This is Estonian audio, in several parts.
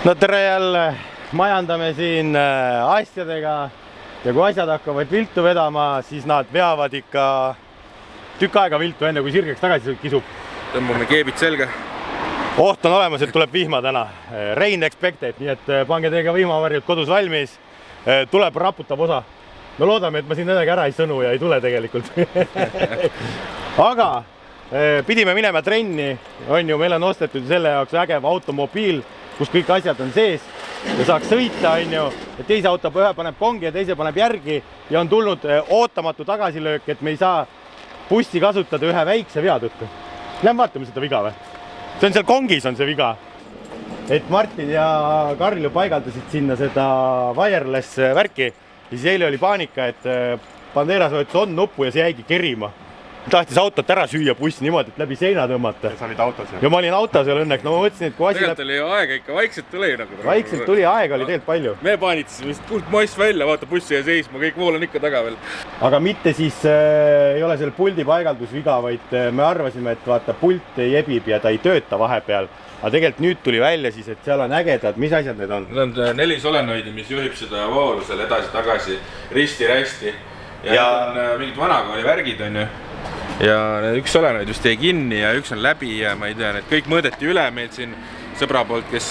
No tere jälle, majandame siin asjadega ja kui asjad hakkavad viltu vedama, siis nad veavad ikka tükk aega viltu enne kui sirgeks tagasi kisub. Tõmbame keebid selga. Oht on olemas, et tuleb vihma täna. Rain expected, nii et pange teiega vihmavarjud kodus valmis. Tuleb raputab osa. Me loodame, et ma siin midagi ära ei sõnu ja ei tule tegelikult. Aga pidime minema trenni, on ju, meil on ostetud selle jaoks ägev automobiil, kus kõik asjad on sees ja saaks sõita, on ju, et teise auto ühe paneb kongi ja teise paneb järgi ja on tulnud ootamatu tagasilöök, et me ei saa bussi kasutada ühe väikse vea tõttu. Lähme vaatame seda viga või? See on seal kongis on see viga, et Martin ja Karl paigaldasid sinna seda wireless värki ja siis eile oli paanika, et Banderas võetus on nuppu ja see jäigi kerima. Tahtis autot ära süüa bussi niimoodi, et läbi seina tõmmata. Ja sa olid autos ja? Ja ma olin autos ja õnneks. No ma mõtlesin, et kui asi tegelikult oli aega ikka, vaikselt tuli nagu. Vaikselt tuli, aega oli tegelikult palju. Me paanitasime vist kuld mass välja, vaata bussi ja seisma, kõik vool on ikka taga veel. Aga mitte siis ei ole seal puldi paigaldus viga, vaid me arvasime, et vaata pult ebib ja ta ei tööta vahepeal. Aga tegelikult nüüd tuli välja siis, et seal on ägedad, mis asjad need on? Need on 4 solenoidi, mis juhib seda voolu seal edasi-tagasi, risti-rästi. Ja on mingid vanakooli värgid on ju. Ja üks solenoid just jäi kinni ja üks on läbi ja ma ei tea, need kõik mõõdeti üle meil siin sõbra poolt, kes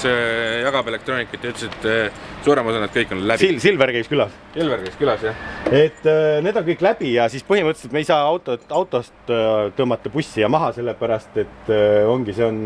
jagab elektroonikat ja ütles, et suurem osa need kõik on läbi. Silver käis külas. Silver käis külas, jah. Et need on kõik läbi ja siis põhimõtteliselt me ei saa autost tõmmata bussi ja maha sellepärast, et ongi, see on,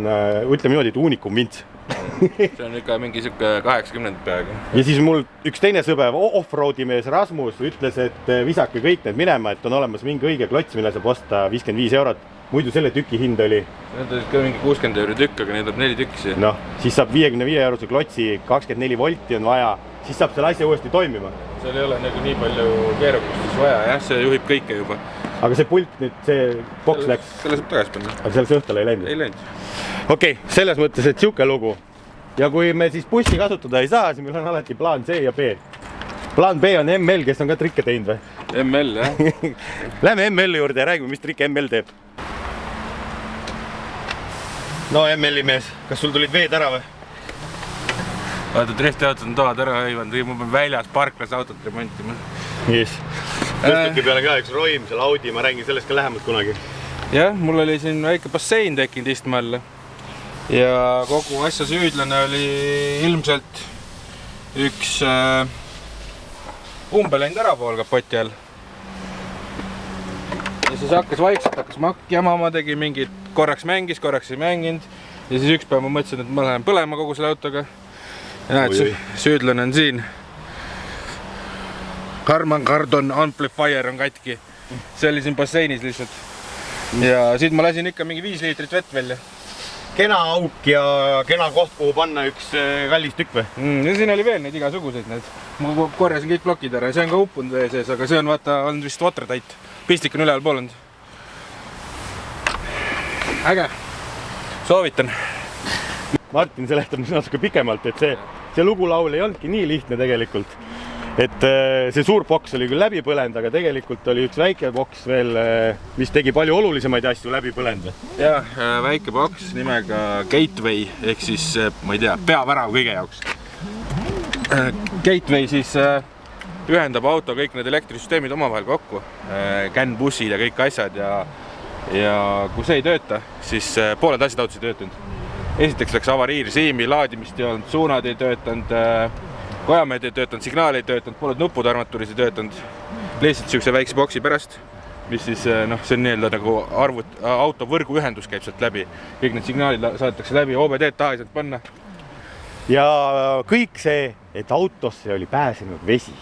ütleme niimoodi, et uunikum vints. See on ikka mingi siuke 80 peaaegu. Ja siis mul üks teine sõber, off-roadi mees Rasmus ütles, et visake kõik need minema, et on olemas mingi õige klots, mille saab osta 55 eurot. Muidu selle tüki hind oli. Need olid ka mingi 60 euro tükk, aga neid on 4 tükki. Noh, siis saab 55 eurose klotsi, 24 volti on vaja, siis saab selle asja uuesti toimima. Seal ei ole nagu nii palju keerukust vaja, jah, see juhib kõike juba. Aga see pult nüüd, see boks läks. Selle saab tagasi panna. Aga selleks õhtale ei läinud? Ei läinud. Okei, selles mõttes, et siuke lugu. Ja kui me siis bussi kasutada ei saa, siis meil on alati plaan C ja B. Plaan B on ML, kes on ka trikke teinud või? ML, jah. Lähme ML juurde ja räägime, mis trikke ML teeb. No ML-i mees, kas sul tulid veed ära või? Vaata, driftiautot on toad ära hõivanud või ma pean väljas parklas autot remontima. Yes. Tõstuki peale ka üks roim, seal Audi, ma räägin sellest ka lähemalt kunagi. Jah, mul oli siin väike bassein tekkinud istme alla. Ja kogu asja süüdlane oli ilmselt üks umbe läinud ära pool kapoti all. Ja siis hakkas vaikselt jamama, tegi mingid, korraks mängis, korraks ei mänginud. Ja siis üks päev ma mõtlesin, et ma lähen põlema kogu selle autoga. Ja näed, süüdlane on siin. Harman Kardon Amplifier on katki. See oli siin basseinis lihtsalt. Ja siit ma lasin ikka mingi 5 liitrit vett välja. Kena auk ja kena koht, kuhu panna üks kallis tükk või? Ja siin oli veel neid igasuguseid need. Ma korjasin kõik plokid ära, see on ka uppunud vee sees, aga see on vaata, on vist watertight. Pistik on üleval pool olnud. Äge. Soovitan. Martin seletab natuke pikemalt, et see lugulaul ei olnudki nii lihtne tegelikult. Et see suur boks oli küll läbi põlend, aga tegelikult oli üks väike boks veel, mis tegi palju olulisemaid asju läbi põlend. Jah, väike boks nimega Gateway, ehk siis, ma ei tea, peavärav kõige jaoks. Gateway siis ühendab auto kõik need elektrisüsteemid omavahel kokku, CAN-bussid ja kõik asjad ja kui see ei tööta, siis pooled asjad autos ei töötanud. Esiteks läks avariirsiimi, laadimist ei olnud, suunad ei töötanud, kojameed ei töötanud, signaal ei töötanud, pooled nupud armatuuris ei töötanud. Lihtsalt siukse väikse boksi pärast, mis siis, noh, see on nii-öelda nagu auto võrguühendus käib sealt läbi. Kõik need signaalid saadetakse läbi, OBD-d taha ei saanud panna. Ja kõik see, et autosse oli pääsenud vesi.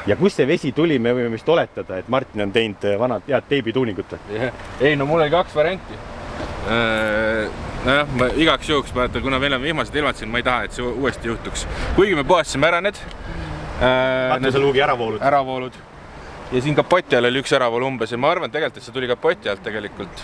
Ja kus see vesi tuli, me võime vist oletada, et Martin on teinud vanad head teibituuningut. Ei, no mul oli 2 varianti. Nojah, igaks juhuks, kuna meil on vihmased ilmad siin, ma ei taha, et see uuesti juhtuks. Kuigi me puhastasime ära need. Katuseluugi äravoolud. Ja siin kapoti all oli üks äravool umbes ja ma arvan tegelikult, et see tuli kapoti alt tegelikult.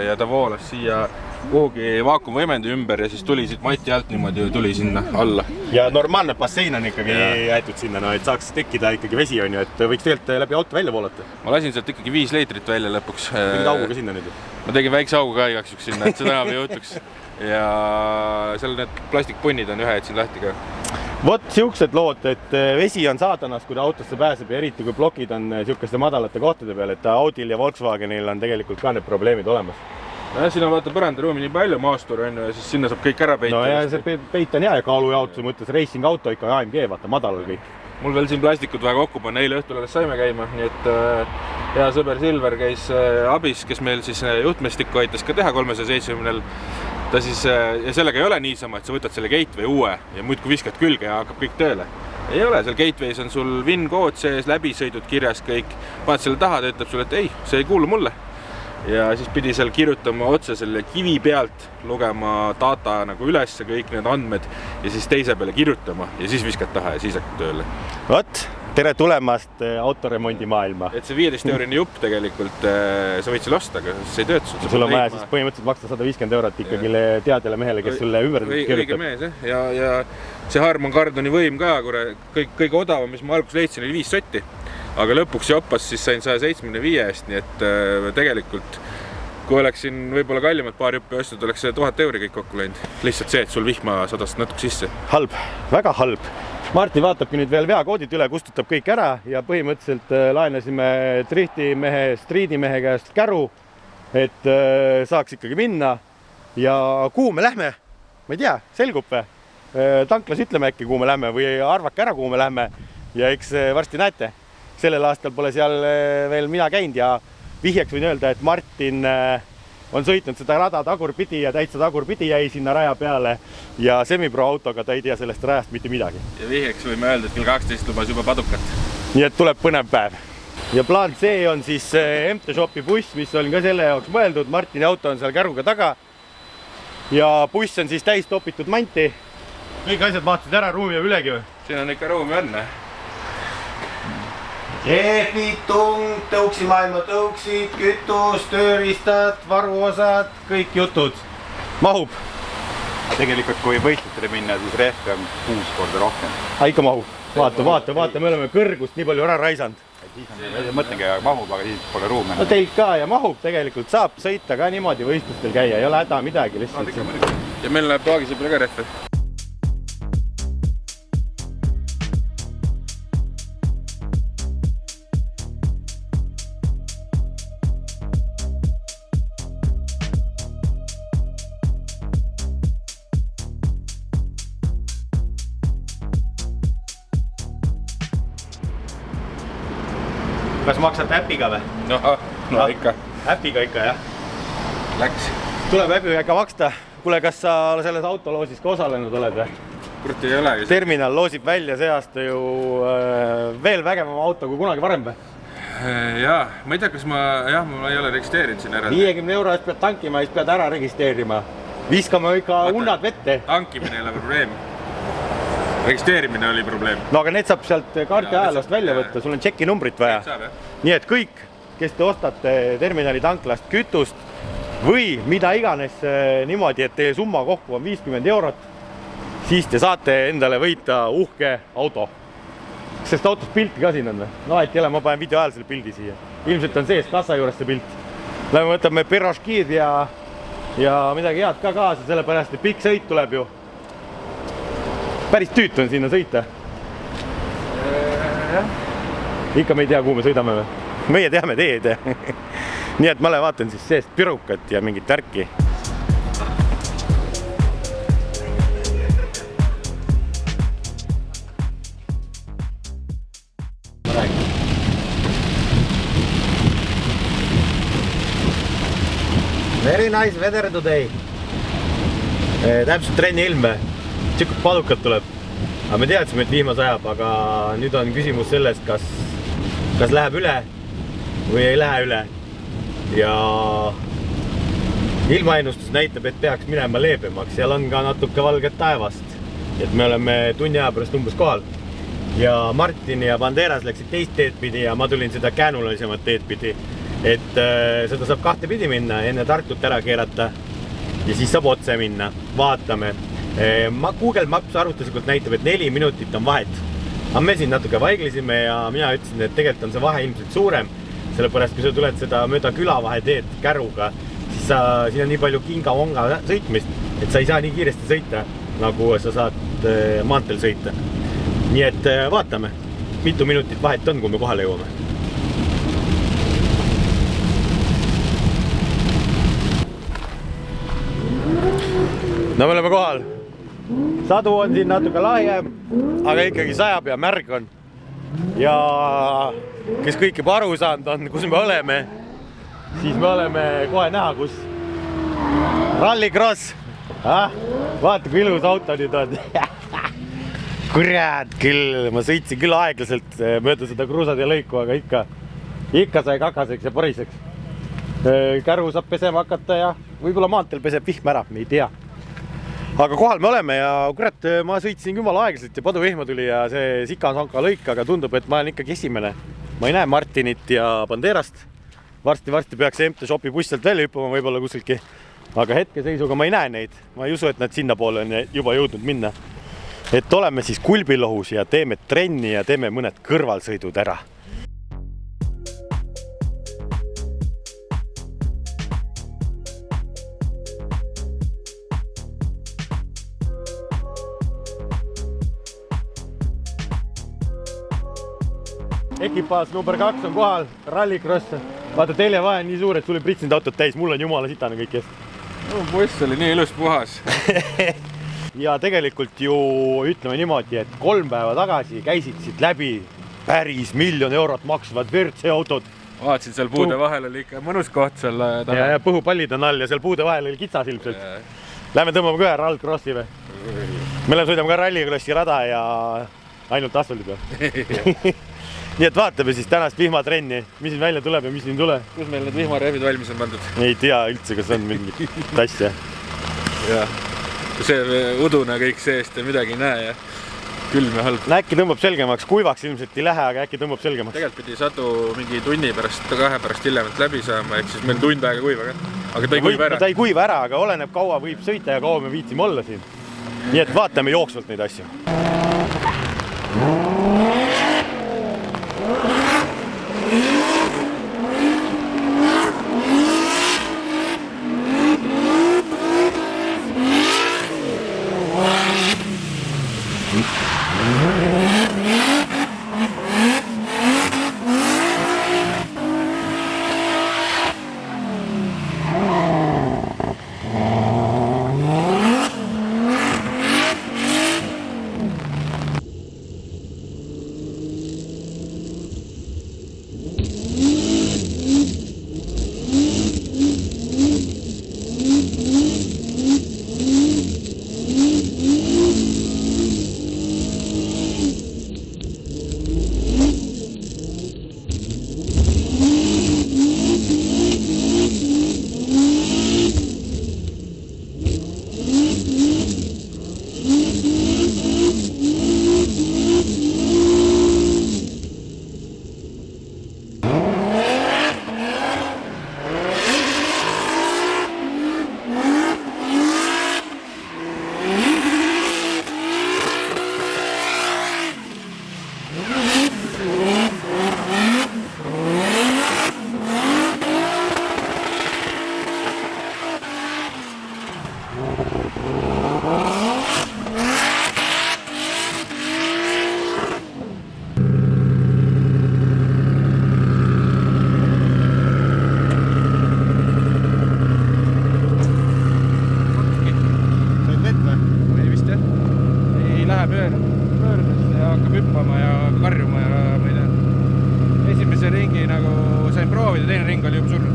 Ja ta voolas siia kuhugi vaakumvõimendi ümber ja siis tuli siit mati alt niimoodi tuli sinna alla. Ja normaalne bassein on ikkagi jäetud sinna, no, et saaks tekkida ikkagi vesi on ju, et võiks tegelikult läbi auto välja voolata. Ma lasin sealt ikkagi 5 liitrit välja lõpuks. Tegid augu ka sinna nüüd? Ma tegin väikse augu ka igaks juhuks sinna, et seda enam ei juhtuks. Ja seal need plastikpunnid on ühed siin lahti ka. Vot siuksed lood, et vesi on saatanas, kui ta autosse pääseb ja eriti kui plokid on siukeste madalate kohtade peal, et Audil ja Volkswagenil on tegelikult ka need probleemid olemas. Siin on vaata põrandaruumi nii palju, maastur on ja siis sinna saab kõik ära peita. No ja see peit on hea ja kaalujaotuse mõttes racing auto ikka AMG, vaata madalal kõik. Mul veel siin plastikud väga kokku panna, eile õhtul alles saime käima, nii et hea sõber Silver käis abis, kes meil siis juhtmestikku aitas ka teha 370-l. Ta siis, ja sellega ei ole niisama, et sa võtad selle gateway uue ja muidku viskad külge ja hakkab kõik tööle. Ei ole, seal gateways on sul VIN-kood sees, läbisõidud kirjas kõik, paned selle taha, ta ütleb sulle, et ei, see ei kuulu mulle. Ja siis pidi seal kirjutama otse selle kivi pealt, lugema data nagu üles kõik need andmed ja siis teise peale kirjutama ja siis viskad taha ja siis hakkab tööle. Vot, tere tulemast autoremondi maailma. Et see 15-eurine jupp tegelikult, sa võid selle osta, aga see ei tööta. Sul on vaja siis põhimõtteliselt maksta 150 eurot ikkagi teadjale mehele, kes sulle ümber kirjutab. Õige mees, ja see Harman Kardoni võim ka, kõige odavam, mis ma alguses leidsin, oli 5 sotti. Aga lõpuks joppas siis sain 175 eest, nii et tegelikult kui oleksin võib-olla kallimalt paar juppi ostud, oleks 1000 euri kõik kokku läinud. Lihtsalt see, et sul vihma sadas natuke sisse. Halb, väga halb. Martin vaatabki nüüd veel veakoodid üle, kustutab kõik ära ja põhimõtteliselt laenasime driftimehe, striidimehe käest käru, et saaks ikkagi minna. Ja kuhu me lähme? Ma ei tea, selgub või? Tanklas ütleme äkki, kuhu me lähme või arvake ära, kuhu me lähme ja eks varsti näete. Sellel aastal pole seal veel mina käinud ja vihjeks võin öelda, et Martin on sõitnud seda rada tagurpidi ja täitsa tagurpidi jäi sinna raja peale ja semipro autoga ta ei tea sellest rajast mitte midagi. Ja vihjeks võime öelda, et kell 12 lubas juba padukat. Nii et tuleb põnev päev. Ja plaan C on siis MT Shopi buss, mis on ka selle jaoks mõeldud. Martini auto on seal käruga taga ja buss on siis täis topitud manti. Kõik asjad vaatasid ära, ruumi jääb ülegi või? Siin on ikka ruumi õnne. Ehvid, tung, tõuksimaailma tõuksid, kütus, tööriistad, varuosad, kõik jutud. Mahub. Tegelikult kui võistlustele minna, siis rehve on 6 korda rohkem. Ikka mahub. Vaata, me oleme kõrgust nii palju ära raisanud. Mõtlengi, aga mahub, aga siis pole ruume. No teil ka ja mahub tegelikult. Saab sõita ka niimoodi võistlustel käia, ei ole häda midagi lihtsalt. Ja meil läheb paagise peale ka rehve. Kas maksate äpiga või? No ikka. Äpiga ikka, jah. Läks. Tuleb äpiga maksta. Kuule, kas sa selles autoloosis ka osalenud oled või? Kurat ei ole. Terminal loosib välja see aasta ju veel vägevam auto kui kunagi varem või? Jaa, ma ei tea, kas ma ei ole registreerinud siin ära. 50 euro eest pead tankima ja siis pead ära registreerima. Viskame ikka unnad vette. Tankimine ei ole probleem. Registreerimine oli probleem. No aga need saab sealt kaarti ajaloost välja võtta, sul on tšeki numbrit vaja. Nii et kõik, kes te ostate terminali tanklast kütust või mida iganes niimoodi, et teie summa kokku on 50 eurot, siis te saate endale võita uhke auto. Kas sellest autost pilti ka siin on või? No et jälle, ma panen video ajal selle pildi siia. Ilmselt on sees kassa juures see pilt. Lähme võtame piroškiid ja midagi head ka kaasa, sellepärast, et pikk sõit tuleb ju. Päris tüüt on sinna sõita. Ikka me ei tea, kuhu me sõidame või? Meie teame teed. Nii et ma vaatan siis seest pirukat ja mingit värki. Very nice weather today. Täpselt trenni ilm või? Tšikkud padukad tuleb. Aga me teadsime, et vihma sajab, aga nüüd on küsimus sellest, kas läheb üle või ei lähe üle. Ja ilmaennustus näitab, et peaks minema leebemaks. Seal on ka natuke valget taevast. Et me oleme tunni aja pärast umbes kohal. Ja Martin ja Banderas läksid teist teed pidi ja ma tulin seda käänulalisemat teed pidi. Et seda saab kahte pidi minna, enne Tartut ära keerata ja siis saab otse minna. Vaatame. Google Maps arvutuslikult näitab, et 4 minutit on vahet. Aga me siin natuke vaiglisime ja mina ütlesin, et tegelikult on see vahe ilmselt suurem. Sellepärast, kui sa tuled seda mööda külavahe teed käruga, siis siin on nii palju kinga-vonga sõitmist, et sa ei saa nii kiiresti sõita, nagu sa saad maanteel sõita. Nii et vaatame, mitu minutit vahet on, kui me kohale jõuame. No me oleme kohal. Sadu on siin natuke lahjem, aga ikkagi sajab ja märg on. Ja kes kõik juba aru saanud on, kus me oleme, siis me oleme kohe näha, kus Rallycross. Vaata, kui ilus auto nüüd on. Kurat küll, ma sõitsin küll aeglaselt mööda seda kruusade lõiku, aga ikka sai kakaseks ja poriseks. Käru saab pesema hakata ja võib-olla maanteel peseb vihm ära, me ei tea. Aga kohal me oleme ja kurat, ma sõitsin jumala aeglaselt ja paduvihma tuli ja see Sika-Sanka lõik, aga tundub, et ma olen ikkagi esimene. Ma ei näe Martinit ja Banderast. Varsti peaks MT Shopi buss sealt välja hüppama võib-olla kuskilgi. Aga hetkeseisuga ma ei näe neid. Ma ei usu, et nad sinna poole on juba jõudnud minna. Et oleme siis Kulbilohus ja teeme trenni ja teeme mõned kõrvalsõidud ära. Ekipaas number 2 on kohal, Rallycross. Vaata, teljevahe on nii suur, et sul ei pritsinud autot täis. Mul on jumala sitane kõik eest. No, buss oli nii ilus puhas. Ja tegelikult ju ütleme niimoodi, et 3 päeva tagasi käisid siit läbi päris 1 000 000 eurot maksvad WRC autod. Vaatasin, seal puude vahel oli ikka mõnus koht seal taga. Ja põhupallid on all ja seal puude vahel oli kitsas ilmselt. Lähme tõmbame ka Rallycrossi või? Me sõidame ka Rallycrossi rada ja ainult asfaldi peal. Nii et vaatame siis tänast vihmatrenni, mis siin välja tuleb ja mis siin tule. Kus meil need vihmarehvid valmis on pandud? Ei tea üldse, kas on mingi tassia. Ja see udune kõik seest ja midagi ei näe ja külm ja halb. Äkki tõmbab selgemaks, kuivaks ilmselt ei lähe, aga äkki tõmbab selgemaks. Tegelikult pidi Sadu mingi tunni pärast, 2 pärast hiljemalt läbi saama, ehk siis meil tund aega kuiva ka. Aga ta ei kuiva ära. Ta ei kuiva ära, aga oleneb kaua võib sõita ja kaua me viitsime olla siin. Nii et vaatame jooksvalt neid asju. teine ring oli juba surnud.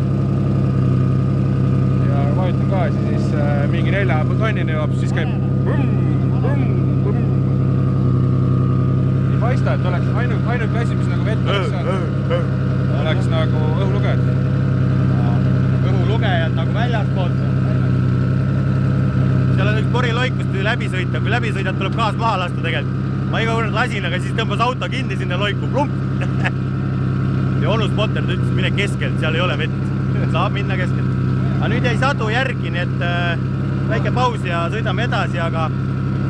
Ja vajutan gaasi, siis mingi 4 tonnini jõuab, siis käib ei paista, et oleks ainuke asi, mis nagu vett oleks saanud. Oleks nagu õhulugejad. Õhulugejad nagu väljaspoolt. Seal on üks poriloik, kus tuli läbi sõita. Kui läbi sõidad, tuleb gaas maha lasta tegelikult. Ma iga kord lasin, aga siis tõmbas auto kinni sinna loiku. Plump! Ja onu spotter ütles, mine keskelt, seal ei ole vett. Saab minna keskelt. Aga nüüd jäi Sadu järgi, nii et väike paus ja sõidame edasi, aga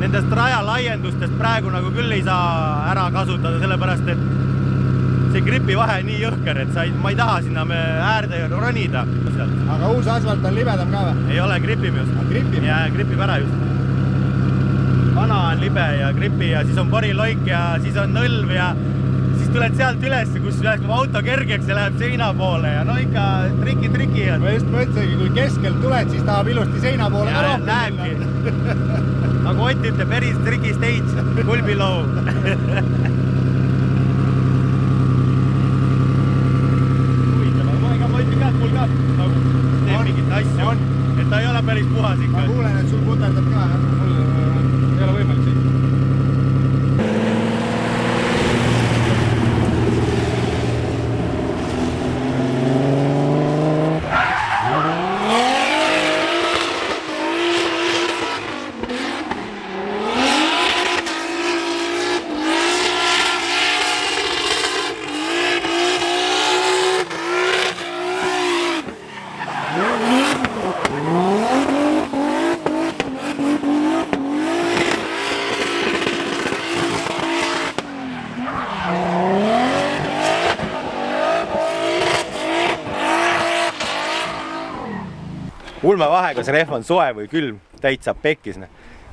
nendest rajalaiendustest praegu nagu küll ei saa ära kasutada, sellepärast et see gripi vahe nii jõhker, et ma ei taha sinna äärde ronida. Aga uus asfalt on libedam ka või? Ei ole, gripib just. Ja gripib ära just. Vana on libe ja gripi ja siis on poriloik ja siis on nõlv ja siis tuled sealt üles, kus läheb auto kergeks ja läheb seina poole ja no ikka triki. Ma just mõtlesingi, kui keskel tuled, siis tahab ilusti seina poole ka rohkem. Näebki. Nagu Ott ütleb, päris triki stage, kulbiloo. Mul ka nagu teeb mingit asja, et ta ei ole päris puhas ikka. Ma kuulen, et sul puterdab ka, jah? Mul ei ole võimalik sõita. Ulmevahe, kas rehv on soe või külm, täitsa pekkis.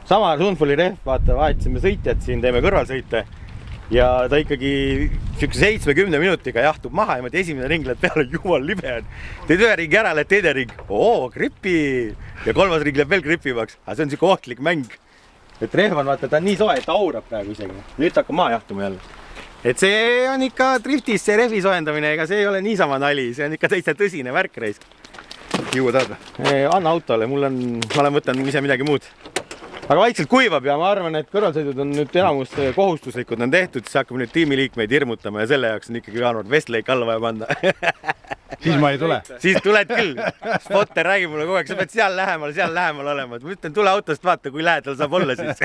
Sama Sunfuli rehv, vaata, vahetasime sõitjad siin, teeme kõrvalsõite ja ta ikkagi 70 minutiga jahtub maha ja esimene ring läheb peale, jumal libe on. Teed ühe ringi ära, lähed teine ring, gripi ja kolmas ring läheb veel gripimaks, aga see on siuke ohtlik mäng. Et rehv on, vaata, ta on nii soe, et ta aurab praegu isegi. Nüüd ta hakkab maha jahtuma jälle. Et see on ikka driftis, see rehvi soojendamine, ega see ei ole niisama nali, see on ikka täitsa tõsine värk reisk. Juua tahad? Anna autole, ma olen võtnud ise midagi muud. Aga vaikselt kuivab ja ma arvan, et kõrvalsõidud on nüüd enamus kohustuslikud on tehtud, siis hakkab nüüd tiimiliikmeid hirmutama ja selle jaoks on ikkagi Jaanuar Westlake alla vaja panna. Siis ma ei tule. Siis tuled küll. Spotter räägib mulle kogu aeg, sa pead seal lähemal olema. Ma ütlen, tule autost vaata, kui lähedal saab olla siis.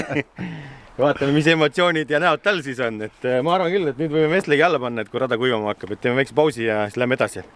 Vaatame, mis emotsioonid ja näod tal siis on. Et ma arvan küll, et nüüd võime Westlake'i alla panna, et kui rada kuivama hakkab, et teeme väikse pausi ja siis lähme edasi.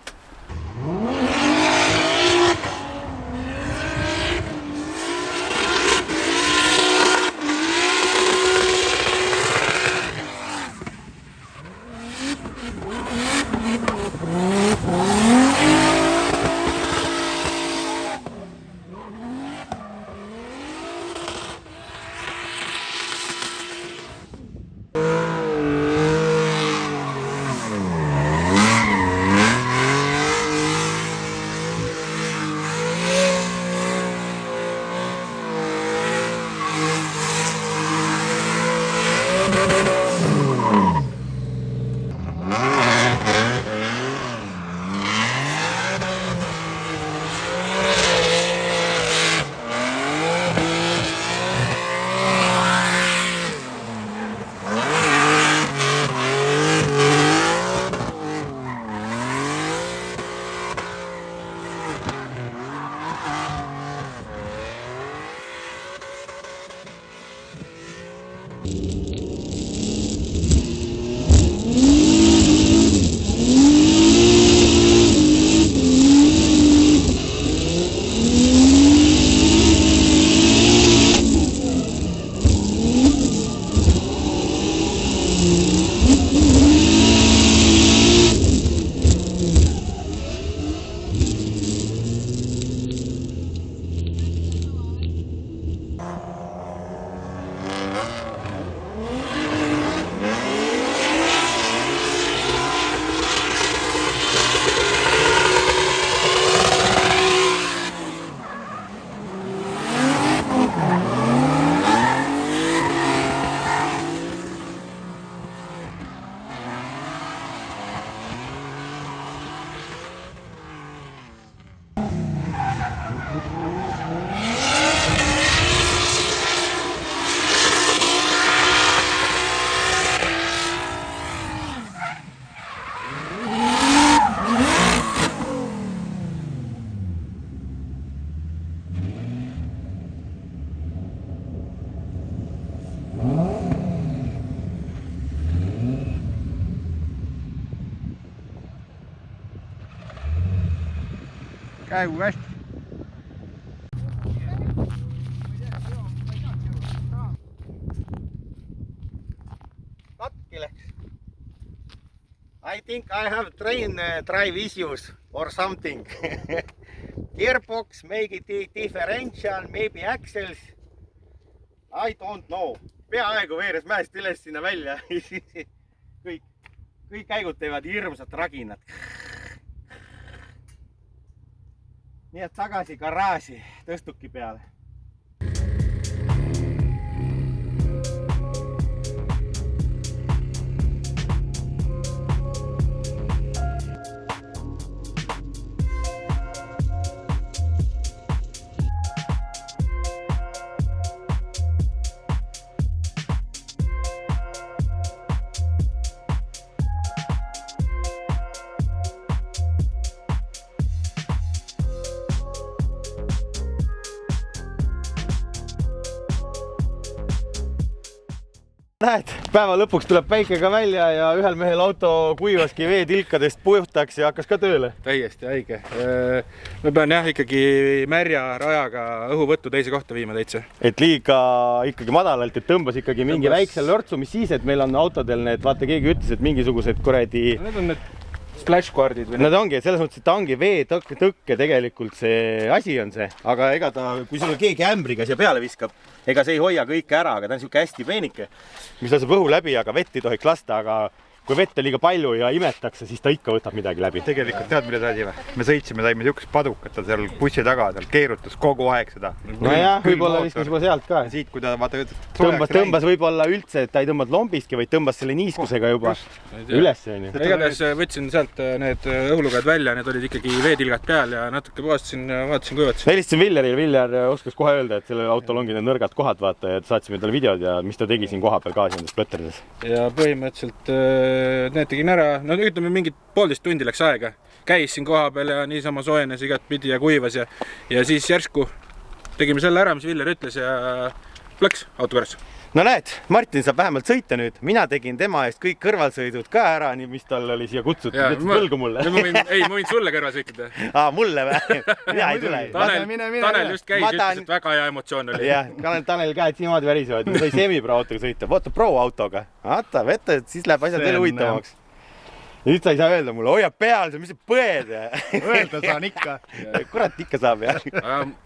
Käigu hästi. Katki läks. I think I have train drive issues or something. Gearbox, maybe differential, maybe axles. I don't know. Peaaegu veeres mäest üles sinna välja. kõik käigud teevad hirmsat raginat. Nii et tagasi garaaži tõstuki peale. Näed, päeva lõpuks tuleb päike ka välja ja ühel mehel auto kuivaski veetilkadest puhtaks ja hakkas ka tööle. Täiesti haige. Ma pean jah ikkagi märja rajaga õhuvõttu teise kohta viima täitsa. Et liiga ikkagi madalalt, et tõmbas ikkagi mingi väikse lörtsu, mis siis, et meil on autodel need, vaata keegi ütles, et mingisugused kuradi... Need on need splashguardid või? Nad ongi, selles mõttes, et ta ongi veetõkke tegelikult see asi on see, aga ega ta, kui sul keegi ämbriga siia peale viskab, ega see ei hoia kõike ära, aga ta on siuke hästi peenike, mis laseb õhu läbi, aga vett ei tohiks lasta, aga kui vett on liiga palju ja imetakse, siis ta ikka võtab midagi läbi. Tegelikult tead, mida saadi või? Me sõitsime, saime siukest padukat seal bussi taga, seal keerutas kogu aeg seda. No jah, võib-olla viskas juba sealt ka. Siit, kui ta vaata tõmbas võib-olla üldse, et ta ei tõmbanud lombistki, vaid tõmbas selle niiskusega juba üles. Igatahes võtsin sealt need õhulugajad välja, need olid ikkagi veetilgad peal ja natuke vaatasin kuivatasin. Helistasin Villerile, Viljar oskas kohe öelda, et sellel autol ongi need nõrgad kohad, vaata, et saatsime talle videod ja mis ta tegi siin koha peal gaasi endas plötterdes. Ja põhimõtteliselt need tegin ära, no ütleme mingid 1,5 tundi läks aega. Käis siin koha peal ja niisama soojenes igat pidi ja kuivas ja siis järsku tegime selle ära, mis Viljar ütles ja läks auto korras. No näed, Martin saab vähemalt sõita nüüd. Mina tegin tema eest kõik kõrvalsõidud ka ära, nii mis tal oli siia kutsutud. Võlgu mulle. Ma võin sulle kõrval sõitida. Mulle või? Mina ei tule. Tanel just käis, ütles, et väga hea emotsioon oli. Jah, Tanel käed niimoodi värisevad. Sai semipro autoga sõita. Vaata pro autoga. Vaata, vette, siis läheb asjad veel huvitavamaks. Ja nüüd sa ei saa öelda mulle, hoia peal, mis see põed? Öelda saan ikka. Kurat ikka saab, jah.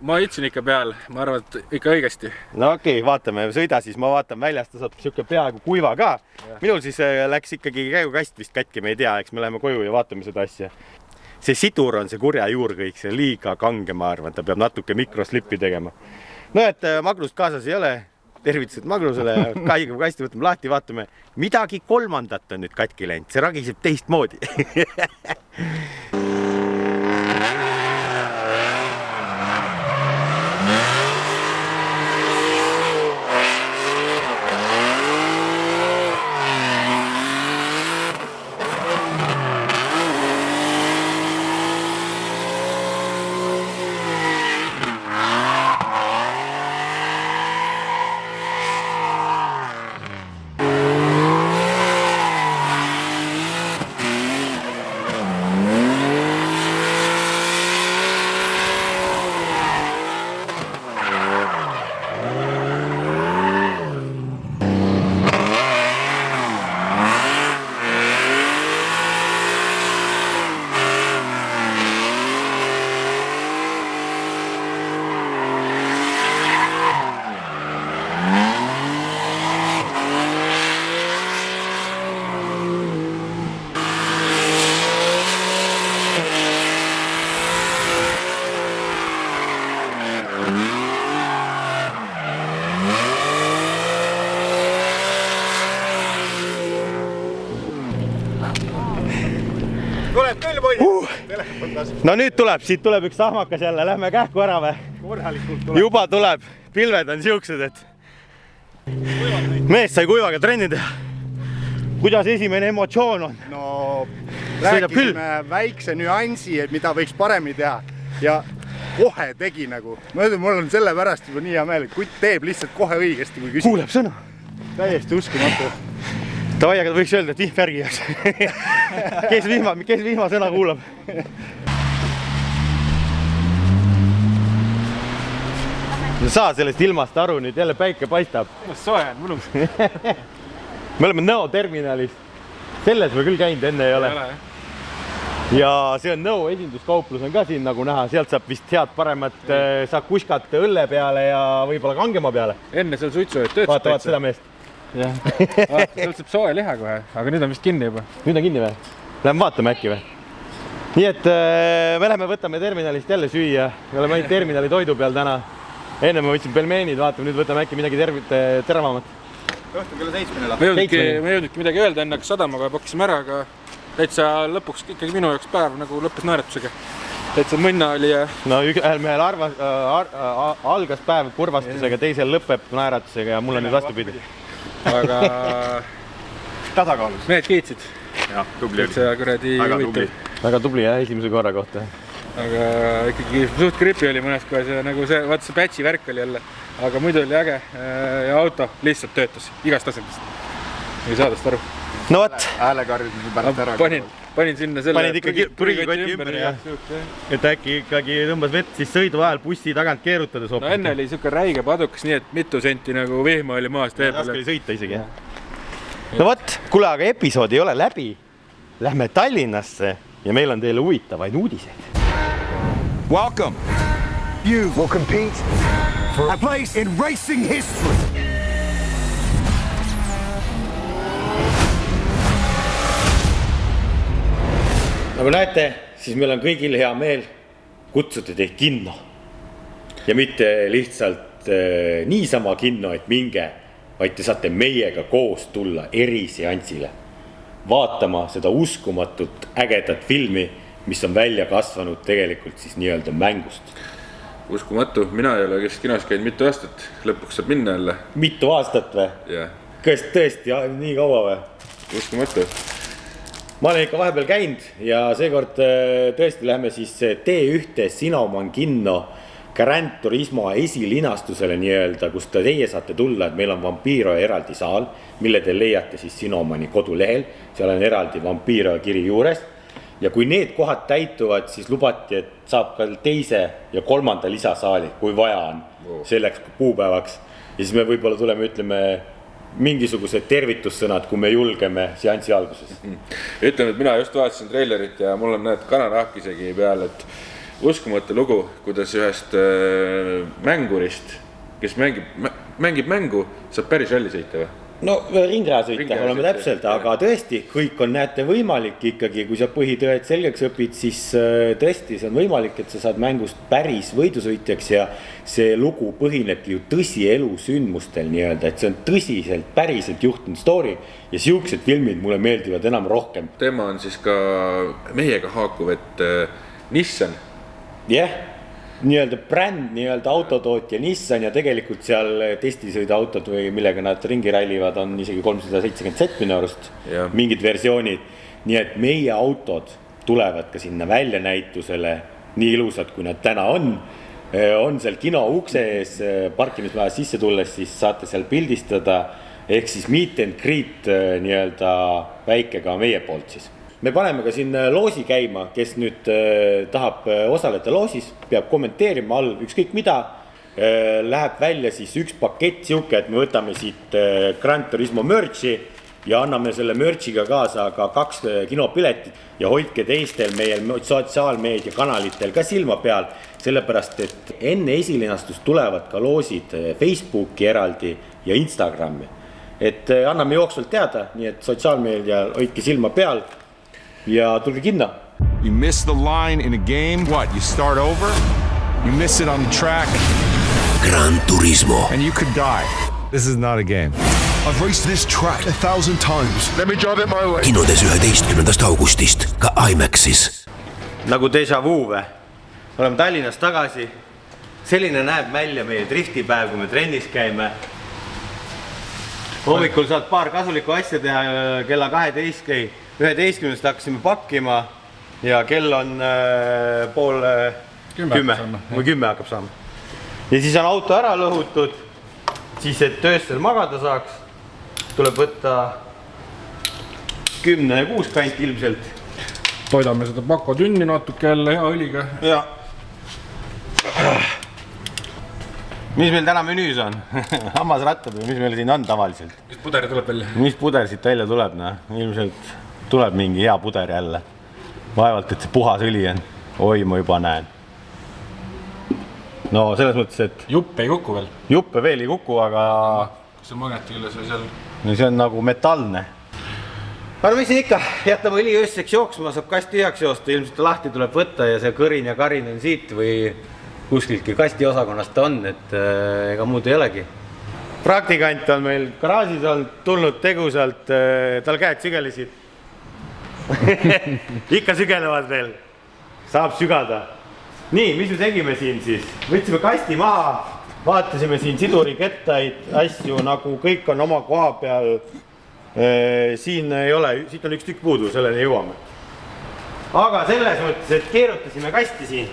Ma ütlesin ikka peal, ma arvan, et ikka õigesti. No okei, vaatame, sõida siis, ma vaatan väljast, ta saab siuke peaaegu kuiva ka. Minul siis läks ikkagi käigukast vist kätki, me ei tea, eks me läheme koju ja vaatame seda asja. See sidur on see kurja juur kõik, see liiga kange, ma arvan, ta peab natuke mikroslippi tegema. No et Magnust kaasas ei ole. Tervitused Magnusele ja käigukasti võtame lahti, vaatame. Midagi kolmandat on nüüd katki läinud, see ragiseb teistmoodi. No nüüd tuleb, siit tuleb üks sahmakas jälle, lähme kähku ära või? Juba tuleb, pilved on siuksed, et mees sai kuivaga trenni teha. Kuidas esimene emotsioon on? No rääkisime väikse nüansi, et mida võiks paremini teha ja kohe tegi nagu. Ma ütlen, mul on selle pärast juba nii hea meel, et kutt teeb lihtsalt kohe õigesti, kui küsib. Kuuleb sõna. Täiesti uskumatu. Tavai, aga võiks öelda, et vihm värgi jaoks. Kes vihma sõna kuulab? Saa sellest ilmast aru, nüüd jälle päike paistab. Soe on, mõnus. Me oleme Nõo terminalis. selles me küll käinud, enne ei ole. Ja see on Nõo esinduskauplus on ka siin nagu näha, sealt saab vist head paremat sakuškat õlle peale ja võib-olla kangema peale. Enne seal suitsu, et töötas vaata seda meest. Sealt saab soe liha kohe, aga nüüd on vist kinni juba. Nüüd on kinni või? Läheme vaatame äkki või? Nii et me läheme võtame terminalist jälle süüa. Me oleme ainult terminali toidu peal täna. Enne me võtsime pelmeenid, vaatame, nüüd võtame äkki midagi teravamat. Õhtul kella 7 läheb. Me jõudnudki midagi öelda enne sadamaga, pakkisime ära, aga täitsa lõpuks ikkagi minu jaoks päev nagu lõppes naeretusega. Täitsa mõnna oli ja... No ühel mehel algas päev kurvastusega, teisel lõpeb naeratusega ja mul on nüüd vastupidi. Aga... tasakaalus. Mehed kiitsid. Ja, tubli oli. Väga tubli. Väga tubli jah, esimese korra kohta. Aga ikkagi suht gripi oli mõnes kohas ja nagu see, vaata see patchi värk oli jälle. Aga muidu oli äge ja auto lihtsalt töötas igast asendist. Ei saada seda aru. No võt. Häälekarjus pärast ära. Panin sinna selle panid ikkagi prügikoti ümber ja et äkki ikkagi tõmbas vett siis sõidu ajal bussi tagant keerutades hoopis. No enne oli siuke räige padukas, nii et mitu senti nagu vihma oli maast tee peal. Raske oli sõita isegi. No võt, kuule, aga episood ei ole läbi. Lähme Tallinnasse ja meil on teile huvitavaid uudiseid. Welcome. You will compete for a place in racing history. Nagu näete, siis meil on kõigil hea meel kutsuda teid kinno. Ja mitte lihtsalt niisama kinno, et minge, vaid te saate meiega koos tulla eriseansile. Vaatama seda uskumatut ägedat filmi, mis on välja kasvanud tegelikult siis nii-öelda mängust. Uskumatu, mina ei ole kes kinos käinud mitu aastat, lõpuks saab minna jälle. Mitu aastat või? Jah. Kas tõesti nii kaua või? Uskumatu. Ma olen ikka vahepeal käinud ja seekord tõesti lähme siis T1 Sinoman kinno Gran Turismo esilinastusele nii-öelda, kus teie saate tulla, et meil on Vampiro eraldi saal, mille te leiate siis Sinomani kodulehel. Seal on eraldi Vampiro kiri juures. Ja kui need kohad täituvad, siis lubati, et saab ka teise ja kolmanda lisasaali, kui vaja on selleks kuupäevaks. Ja siis me võib-olla tuleme, ütleme, mingisugused tervitussõnad, kui me julgeme seansi alguses. Ütleme, et mina just vaatasin trailerit ja mul on näed kanarahk isegi peal, et uskumatu lugu, kuidas ühest mängurist, kes mängib mängu, saab päris ralli sõita või? No ringra sõita oleme täpselt, aga tõesti, kõik on näete võimalik ikkagi, kui sa põhitõed selgeks õpid, siis tõesti see on võimalik, et sa saad mängust päris võidusõitjaks ja see lugu põhinebki ju tõsielu sündmustel nii-öelda, et see on tõsiselt päriselt juhtunud story ja siuksed filmid mulle meeldivad enam rohkem. Tema on siis ka meiega haakuv, et Nissan. Jah. Nii-öelda bränd, nii-öelda autotootja Nissan ja tegelikult seal testisõida autod või millega nad ringi rallivad on isegi 370 minu arust, mingid versioonid. Nii et meie autod tulevad ka sinna väljanäitusele nii ilusad, kui nad täna on. On seal kino ukse ees, parkimismaja sisse tulles, siis saate seal pildistada, ehk siis meet and greet nii-öelda väikega meie poolt siis. Me paneme ka siin loosi käima, kes nüüd tahab osaleda loosis, peab kommenteerima all ükskõik mida. Läheb välja siis üks pakett siuke, et me võtame siit Gran Turismo merchi ja anname selle merchiga kaasa ka 2 kinopiletit ja hoidke teistel meie sotsiaalmeedia kanalitel ka silma peal, sellepärast et enne esilinastust tulevad ka loosid Facebooki eraldi ja Instagrami. Et anname jooksvalt teada, nii et sotsiaalmeedia hoidke silma peal. Ja tulge kinno. You miss the line in a game. What? You start over? You miss it on the track. Gran Turismo. And you could die. This is not a game. I've raced this track 1,000 times. Let me drive it my way. Kinodes 11. augustist ka IMAXis. Nagu déjà vu või? Oleme Tallinnas tagasi. Selline näeb välja meie driftipäev, kui me trennis käime. Hommikul saad paar kasulikku asja teha kella 11. hakkasime pakkima ja kell on pool 10 või 10 hakkab saama. Ja siis on auto ära lõhutud, siis et tööstel magada saaks, tuleb võtta 10-6 kant ilmselt. Toidame seda pako tünni natuke jälle hea õliga. Ja. Mis meil täna menüüs on? Hammasrattad või mis meil siin on tavaliselt? Mis puder tuleb välja? Mis puder siit välja tuleb? Ilmselt tuleb mingi hea puder jälle. Vaevalt, et see puhas õli on. Oi, ma juba näen. No selles mõttes, et Jupp ei kuku veel. juppe veel ei kuku, aga Kas see magnet külles või seal? no see on nagu metallne. Aga no mis siin ikka, jätame õli ööseks jooksma, saab kast tühjaks joosta, ilmselt lahti tuleb võtta ja see kõrin ja karin on siit või kuskiltki kasti osakonnast ta on, et ega muud ei olegi. Praktikant on meil garaažis olnud, tulnud tegusalt, tal käed sügelesid. Ikka sügelevad veel, saab sügada. Nii, mis me tegime siin siis? Võtsime kasti maha, vaatasime siin sidurikettaid, asju nagu kõik on oma koha peal. Siin ei ole, siit on üks tükk puudu, selleni jõuame. Aga selles mõttes, et keerutasime kasti siin.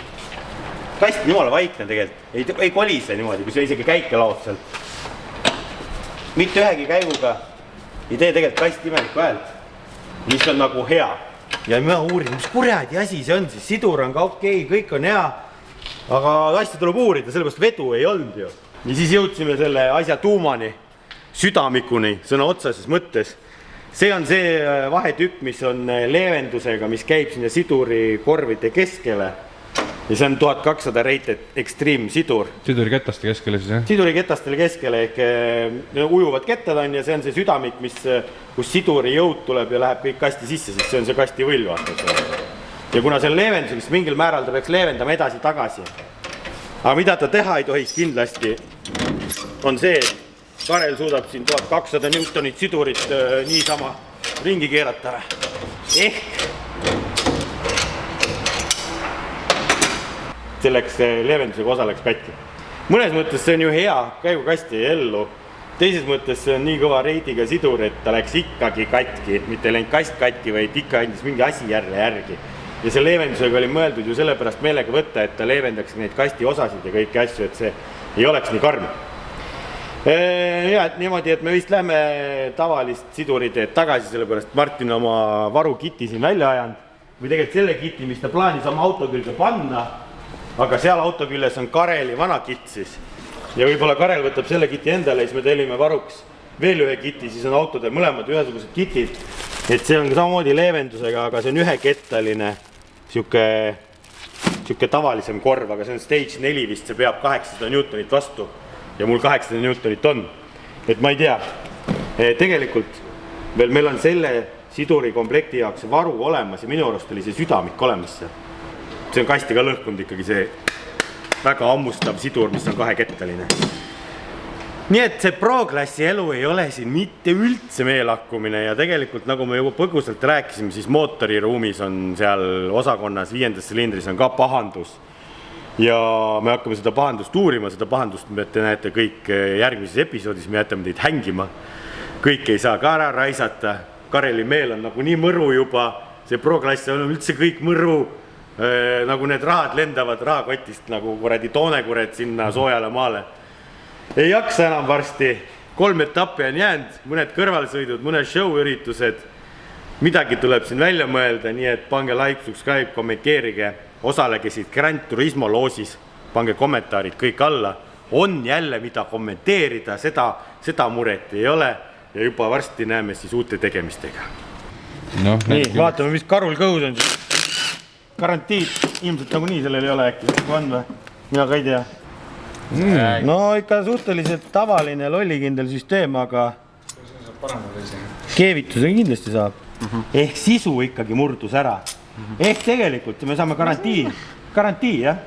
Kast jumala vaikne tegelikult, ei kolise niimoodi, kui see isegi käike laot sealt. Mitte ühegi käiguga ei tee tegelikult kast imelikku häält, mis on nagu hea. Ja ma uurin, mis kuradi asi see on, siis sidur on ka okei, kõik on hea, aga asja tuleb uurida, sellepärast vedu ei olnud ju. Ja siis jõudsime selle asja tuumani, südamikuni, sõna otsases mõttes. See on see vahetükk, mis on leevendusega, mis käib sinna siduri korvide keskele. Ja see on 1200 rated Extreme sidur. Siduri ketaste keskele siis, jah? Siduri ketastele keskele ehk ujuvad kettad on ja see on see südamik, kus siduri jõud tuleb ja läheb kõik kasti sisse, sest see on see kasti võll. Ja kuna see on leevendus, siis mingil määral ta peaks leevendama edasi-tagasi. Aga mida ta teha ei tohiks kindlasti, on see, et Karel suudab siin 1200 newtonit sidurit niisama ringi keerata. Ehk selleks leevendusega osa läks katki. Mõnes mõttes see on ju hea, käigu kasti ellu. Teises mõttes see on nii kõva reidiga sidur, et ta läks ikkagi katki, mitte ei läinud kast katki, vaid ikka andis mingi asi järgi. Ja see leevendusega oli mõeldud ju sellepärast meelega võtta, et ta leevendaks neid kasti osasid ja kõiki asju, et see ei oleks nii karm. Ja et niimoodi, et me vist lähme tavalist siduriteed tagasi, sellepärast Martin oma varukiti siin välja ajanud. Või tegelikult selle kiti, mis ta plaanis oma auto külge panna, aga seal auto küljes on Kareli vana kitt siis. Ja võib-olla Karel võtab selle kiti endale ja siis me tellime varuks veel ühe kiti, siis on autodel mõlemad ühesugused kitid. Et see on samamoodi leevendusega, aga see on ühekettaline, siuke tavalisem korv, aga see on stage 4 vist, see peab 800 newtonit vastu. Ja mul 800 newtonit on. Et ma ei tea, tegelikult veel meil on selle siduri komplekti jaoks varu olemas ja minu arust oli see südamik olemas seal. See on kasti ka lõhkunud ikkagi see väga ammustav sidur, mis on kahekettaline. Nii et see Pro-klassi elu ei ole siin mitte üldse meelakkumine ja tegelikult nagu me juba põgusalt rääkisime, siis mootoriruumis on seal osakonnas 5. silindris on ka pahandus. Ja me hakkame seda pahandust uurima, seda pahandust te näete kõik järgmises episoodis, me jätame teid hängima. Kõik ei saa ka ära raisata, Kareli meel on nagu nii mõru juba, see Pro-klass on üldse kõik mõru, nagu need rahad lendavad rahakotist nagu kuradi toonekured sinna soojale maale. Ei jaksa enam varsti, 3 etappi on jäänud, mõned kõrvalsõidud, mõned show-üritused, midagi tuleb siin välja mõelda, nii et pange like, subscribe, kommenteerige. Osalege siit Gran Turismo loosis, pange kommentaarid kõik alla, on jälle mida kommenteerida, seda muret ei ole ja juba varsti näeme siis uute tegemistega. No, nii, vaatame, mis Karul kõhus on. Garantiid, ilmselt nagu nii sellel ei ole äkki, on või? Mina ka ei tea. No ikka suhteliselt tavaline lollikindel süsteem, aga keevitusega kindlasti saab. Ehk sisu ikkagi murdus ära. Ehk tegelikult me saame garantii, jah?